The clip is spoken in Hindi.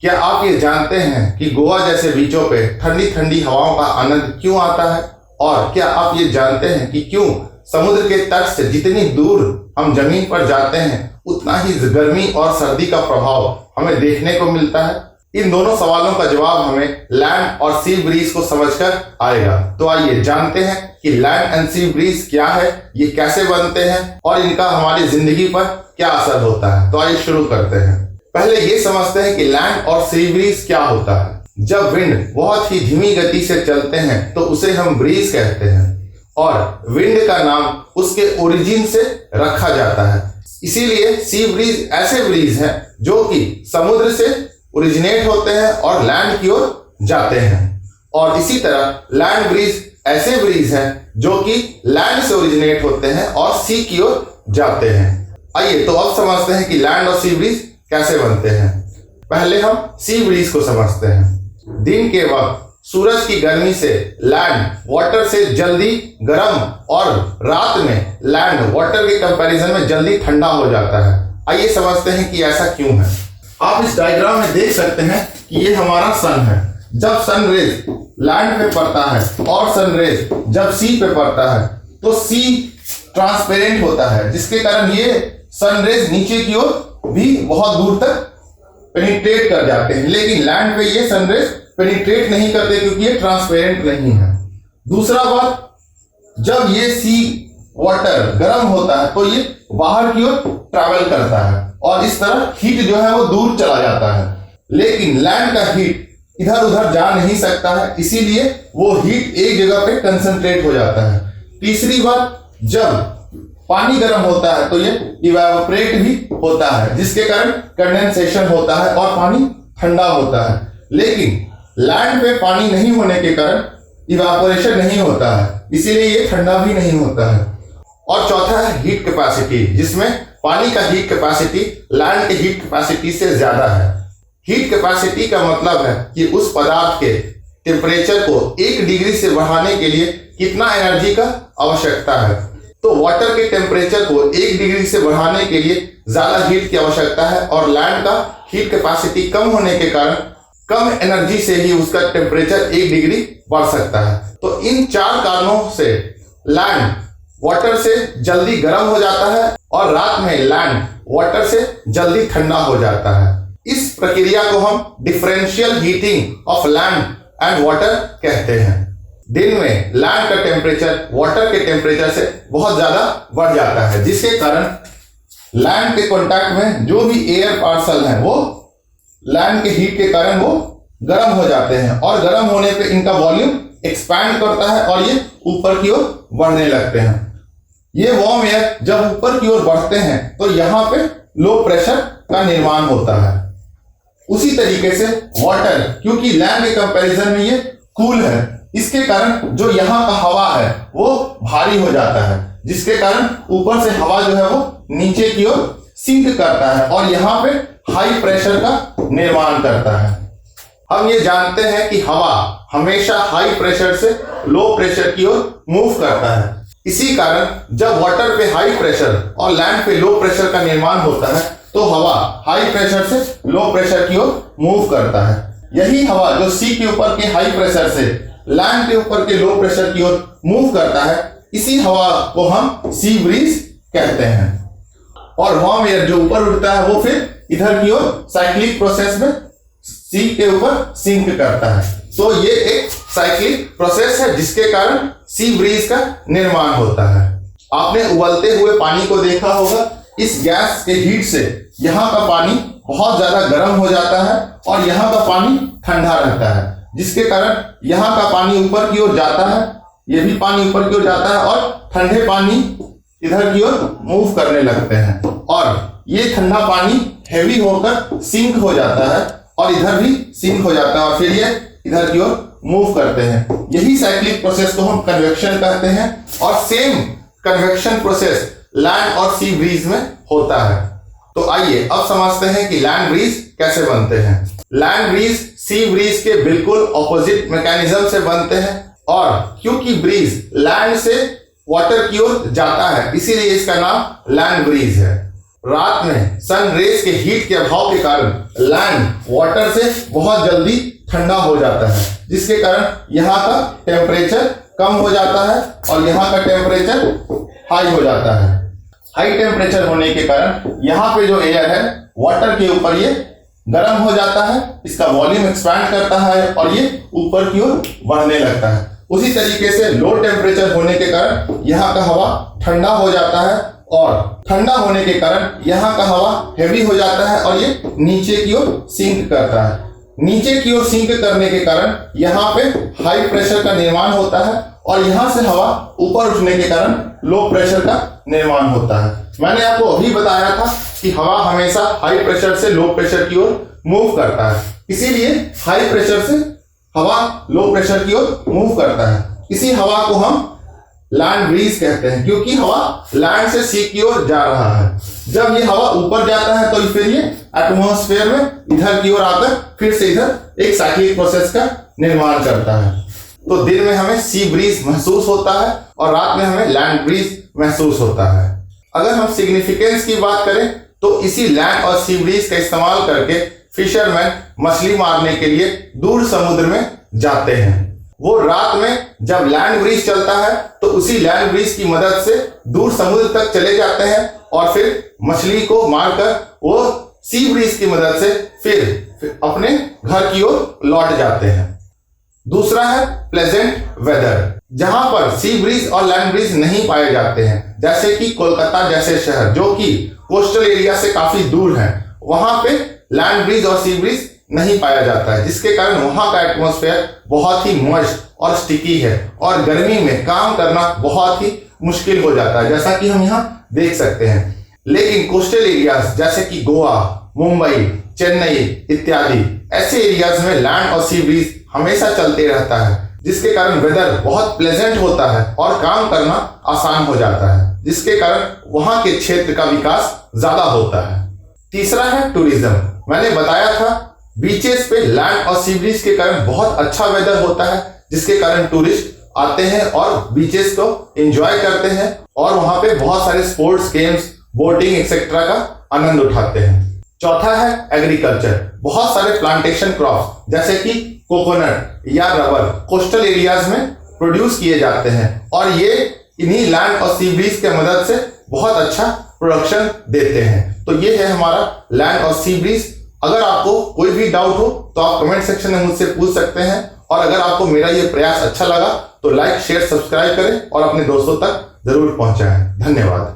क्या आप ये जानते हैं कि गोवा जैसे बीचों पे ठंडी ठंडी हवाओं का आनंद क्यों आता है? और क्या आप ये जानते हैं कि क्यों समुद्र के तट से जितनी दूर हम जमीन पर जाते हैं उतना ही गर्मी और सर्दी का प्रभाव हमें देखने को मिलता है? इन दोनों सवालों का जवाब हमें लैंड और सी ब्रीज को समझकर आएगा। तो आइए जानते हैं कि लैंड एंड सी ब्रीज क्या है, ये कैसे बनते हैं और इनका हमारी जिंदगी पर क्या असर होता है। तो आइए शुरू करते हैं। पहले ये समझते हैं कि लैंड और सी ब्रीज क्या होता है। जब विंड बहुत ही धीमी गति से चलते हैं तो उसे हम ब्रीज कहते हैं और विंड का नाम उसके ओरिजिन से रखा जाता है। इसीलिए सी ब्रीज ऐसे ब्रीज हैं जो कि समुद्र से ओरिजिनेट होते हैं और लैंड की ओर जाते हैं, और इसी तरह लैंड ब्रीज ऐसे ब्रीज हैं जो कि लैंड से ओरिजिनेट होते हैं और सी की ओर जाते हैं। आइए तो अब समझते हैं कि लैंड और सी ब्रीज कैसे बनते हैं। पहले हम सी ब्रीज को समझते हैं। दिन के वक्त सूरज की गर्मी से लैंड वाटर से जल्दी गर्म और रात में लैंड वाटर के कंपैरिजन में जल्दी ठंडा हो जाता है। आइए समझते हैं कि ऐसा क्यों है। आप इस डायग्राम में देख सकते हैं कि ये हमारा सन है। जब सन रेज लैंड पे पड़ता है और सन रेज जब सी पे पड़ता है तो सी ट्रांसपेरेंट होता है, जिसके कारण ये सन रेज नीचे की ओर भी बहुत दूर तक पेनिट्रेट कर जाते हैं, लेकिन लैंड पे ये सन रेज पेनिट्रेट नहीं करते क्योंकि ये ट्रांसपेरेंट नहीं है। दूसरा बात, जब ये सी वाटर गर्म होता है तो ये बाहर की ओर ट्रैवल करता है और इस तरह हीट जो है वो दूर चला जाता है, लेकिन लैंड का हीट इधर उधर जा नहीं सकता है, इसीलिए वो हीट एक जगह पे कंसंट्रेट हो जाता है। तीसरी बात, जब पानी गर्म होता है तो ये इवेपोरेट भी होता है, जिसके कारण कंडेंसेशन होता है और पानी ठंडा होता है, लेकिन लैंड पे पानी नहीं होने के कारण इवेपोरेशन नहीं होता है, इसीलिए ये ठंडा भी नहीं होता है। और चौथा है हीट कैपेसिटी, जिसमें पानी का हीट कैपेसिटी लैंड के हीट कैपेसिटी से ज्यादा है। हीट कैपेसिटी का मतलब है कि उस पदार्थ के टेम्परेचर को 1 डिग्री से बढ़ाने के लिए कितना एनर्जी का आवश्यकता है। तो वाटर के टेम्परेचर को 1 डिग्री से बढ़ाने के लिए ज्यादा हीट की आवश्यकता है, और लैंड का हीट कैपेसिटी कम होने के कारण कम एनर्जी से ही उसका टेम्परेचर 1 डिग्री बढ़ सकता है। तो इन 4 कारणों से लैंड वाटर से जल्दी गर्म हो जाता है और रात में लैंड वाटर से जल्दी ठंडा हो जाता है। इस प्रक्रिया को हम differential heating of land and water कहते हैं। दिन में लैंड का टेम्परेचर वाटर के टेम्परेचर से बहुत ज्यादा बढ़ जाता है, जिसके कारण लैंड के कांटेक्ट में जो भी एयर पार्सल है वो लैंड के हीट के कारण वो गर्म हो जाते हैं, और गर्म होने पे इनका वॉल्यूम एक्सपैंड करता है और ये ऊपर की ओर बढ़ने लगते हैं। ये वार्म एयर जब ऊपर की ओर बढ़ते हैं तो यहाँ पे लो प्रेशर का निर्माण होता है। उसी तरीके से वाटर, क्योंकि लैंड के कंपैरिजन में ये कूल है, इसके कारण जो यहाँ का हवा है वो भारी हो जाता है, जिसके कारण ऊपर से हवा जो है वो नीचे की ओर सिंक करता है और यहाँ पे हाई प्रेशर का निर्माण करता है। हम ये जानते हैं कि हवा हमेशा हाई प्रेशर से लो प्रेशर की ओर मूव करता है। इसी कारण जब वाटर पे हाई प्रेशर और लैंड पे लो प्रेशर का निर्माण होता है तो हवा हाई प्रेशर से लो प्रेशर की ओर मूव करता है। यही हवा जो सी के ऊपर के हाई प्रेशर से लैंड के ऊपर के लो प्रेशर की ओर मूव करता है, इसी हवा को हम सी ब्रीज कहते हैं। और वार्म एयर जो ऊपर उड़ता है वो फिर इधर की ओर साइक्लिक प्रोसेस में सी के ऊपर सिंक करता है। तो ये एक साइक्लिक प्रोसेस है जिसके कारण सी ब्रीज का निर्माण होता है। आपने उबलते हुए पानी को देखा होगा। इस गैस के हीट से यहाँ का पानी बहुत ज्यादा गर्म हो जाता है और यहाँ का पानी ठंडा रहता है, जिसके कारण यहाँ का पानी ऊपर की ओर जाता है, ये भी पानी ऊपर की ओर जाता है और ठंडे पानी इधर की ओर मूव करने लगते हैं, और ये ठंडा पानी हेवी होकर सिंक हो जाता है और इधर भी सिंक हो जाता है और फिर ये इधर की ओर मूव करते हैं। यही साइक्लिक प्रोसेस को हम कन्वेक्शन कहते हैं, और सेम कन्वेक्शन प्रोसेस लैंड और सी ब्रीज में होता है। तो आइए अब समझते हैं कि लैंड ब्रीज कैसे बनते हैं। लैंड ब्रीज सी ब्रीज के बिल्कुल ऑपोजिट मैकेनिज्म से बनते हैं, और क्योंकि ब्रीज लैंड से वाटर की ओर जाता है इसीलिए इसका नाम लैंड ब्रीज है। रात में सन रेज के हीट के अभाव के कारण लैंड वाटर से बहुत जल्दी ठंडा हो जाता है, जिसके कारण यहाँ का टेम्परेचर कम हो जाता है और यहाँ का टेम्परेचर हाई हो जाता है। हाई टेम्परेचर होने के कारण यहाँ पे जो एयर है वाटर के ऊपर ये गर्म हो जाता है, इसका वॉल्यूम एक्सपैंड करता है और ये ऊपर की ओर बढ़ने लगता है। उसी तरीके से लो टेम्परेचर होने के कारण यहाँ का हवा ठंडा हो जाता है और ठंडा होने के कारण यहाँ का हवा हैवी हो जाता है और ये नीचे की ओर सिंक करता है। नीचे की ओर सिंक करने के कारण यहाँ पे हाई प्रेशर का निर्माण होता है और यहाँ से हवा ऊपर उठने के कारण लो प्रेशर का निर्माण होता है। मैंने आपको अभी बताया था कि हवा हमेशा हाई प्रेशर से लो प्रेशर की ओर मूव करता है, इसीलिए हाई प्रेशर से हवा लो प्रेशर की ओर मूव करता है। इसी हवा को हम लैंड ब्रीज कहते हैं, क्योंकि हवा लैंड से सी की ओर जा रहा है। जब ये हवा ऊपर जाता है तो फिर ये एटमॉस्फेयर में इधर की ओर आकर फिर से इधर एक साइक्लिक प्रोसेस का निर्माण करता है। तो दिन में हमें सी ब्रीज महसूस होता है और रात में हमें लैंड ब्रीज महसूस होता है। अगर हम सिग्निफिकेंस की बात करें तो इसी लैंड और सी ब्रीज का इस्तेमाल करके फिशरमैन मछली मारने के लिए दूर समुद्र में जाते हैं। वो रात में जब लैंड ब्रीज चलता है तो उसी लैंड ब्रीज की मदद से दूर समुद्र तक चले जाते हैं और फिर मछली को मारकर वो सी ब्रीज की मदद से फिर अपने घर की ओर लौट जाते हैं। दूसरा है प्लेजेंट वेदर, जहां पर सी ब्रीज और लैंड ब्रीज नहीं पाए जाते हैं, जैसे कि कोलकाता जैसे शहर जो कि कोस्टल एरिया से काफी दूर है, वहां पे लैंड ब्रीज और सी ब्रीज नहीं पाया जाता है, जिसके कारण वहां का एटमॉस्फेयर बहुत ही मॉइस्ट और स्टिकी है और गर्मी में काम करना बहुत ही मुश्किल हो जाता है, जैसा कि हम यहाँ देख सकते हैं। लेकिन कोस्टल एरियाज जैसे कि गोवा, मुंबई, चेन्नई इत्यादि ऐसे एरियाज में लैंड और सी ब्रीज हमेशा चलते रहता है, जिसके कारण वेदर बहुत प्लेजेंट होता है और काम करना आसान हो जाता है, जिसके कारण वहां के क्षेत्र का विकास ज्यादा होता है। तीसरा है टूरिज्म। मैंने बताया था बीचेस पे लैंड और सी ब्रीज के कारण बहुत अच्छा वेदर होता है, जिसके कारण टूरिस्ट आते हैं और बीचेस को एंजॉय करते हैं और वहां पे बहुत सारे स्पोर्ट्स गेम्स, बोटिंग एक्सेट्रा का आनंद उठाते हैं। चौथा है एग्रीकल्चर। बहुत सारे प्लांटेशन क्रॉप्स जैसे कि कोकोनट या रबर कोस्टल एरियाज में प्रोड्यूस किए जाते हैं और ये इन्हीं लैंड और सी ब्रीज के मदद से बहुत अच्छा प्रोडक्शन देते हैं। तो ये है हमारा लैंड और सी ब्रीज। अगर आपको कोई भी डाउट हो तो आप कमेंट सेक्शन में मुझसे पूछ सकते हैं और अगर आपको मेरा ये प्रयास अच्छा लगा तो लाइक, शेयर, सब्सक्राइब करें और अपने दोस्तों तक जरूर पहुंचाएं। धन्यवाद।